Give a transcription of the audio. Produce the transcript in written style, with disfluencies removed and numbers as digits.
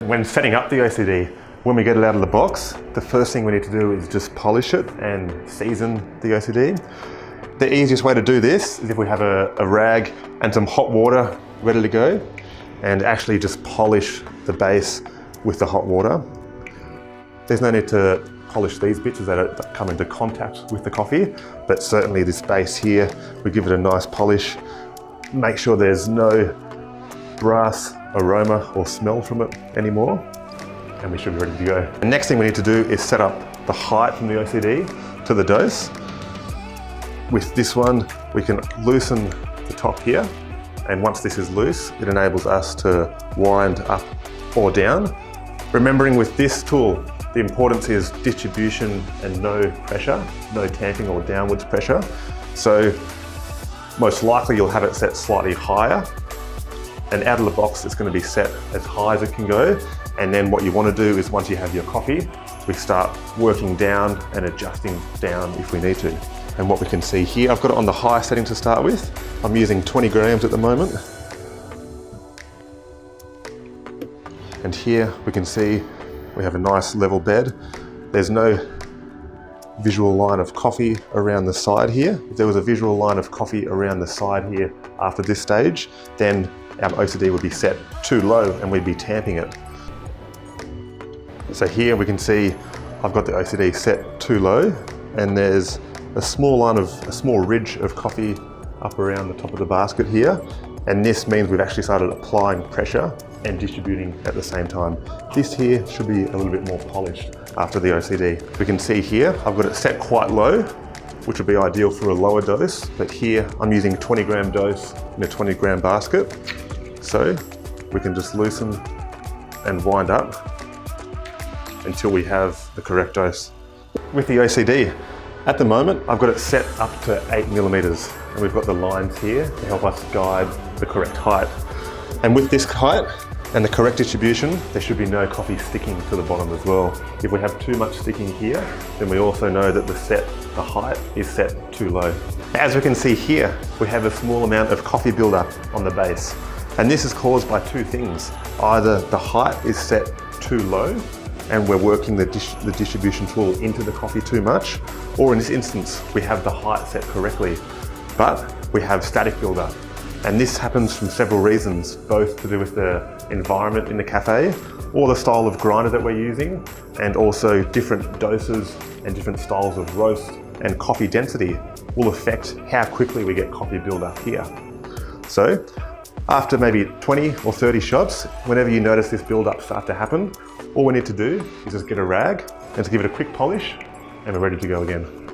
When setting up the OCD, when we get it out of the box, the first thing we need to do is just polish it and season the OCD. The easiest way to do this is if we have a rag and some hot water ready to go, and actually just polish the base with the hot water. There's no need to polish these bits as they don't come into contact with the coffee, but certainly this base here, we give it a nice polish. Make sure there's no brass aroma or smell from it anymore, and we should be ready to go. The next thing we need to do is set up the height from the OCD to the dose. With this one, we can loosen the top here, and once this is loose, it enables us to wind up or down. Remembering with this tool, the importance is distribution and no pressure, no tamping or downwards pressure. So most likely you'll have it set slightly higher, and out of the box it's going to be set as high as it can go. And then what you want to do is, once you have your coffee, we start working down and adjusting down if we need to. And what we can see here, I've got it on the high setting to start with. I'm using 20 grams at the moment. And here we can see we have a nice level bed. There's no visual line of coffee around the side here. If there was a visual line of coffee around the side here after this stage, then our OCD would be set too low and we'd be tamping it. So here we can see I've got the OCD set too low, and there's a small ridge of coffee up around the top of the basket here. And this means we've actually started applying pressure and distributing at the same time. This here should be a little bit more polished after the OCD. We can see here, I've got it set quite low, which would be ideal for a lower dose. But here I'm using a 20 gram dose in a 20 gram basket. So we can just loosen and wind up until we have the correct dose. With the OCD, at the moment, I've got it set up to 8 millimeters, and we've got the lines here to help us guide the correct height. And with this height and the correct distribution, there should be no coffee sticking to the bottom as well. If we have too much sticking here, then we also know that the height is set too low. As we can see here, we have a small amount of coffee buildup on the base. And this is caused by two things. Either the height is set too low, and we're working the distribution tool into the coffee too much, or in this instance, we have the height set correctly, but we have static buildup. And this happens from several reasons, both to do with the environment in the cafe, or the style of grinder that we're using, and also different doses and different styles of roast and coffee density will affect how quickly we get coffee buildup here. So after maybe 20 or 30 shots, whenever you notice this build-up start to happen, all we need to do is just get a rag and to give it a quick polish, and we're ready to go again.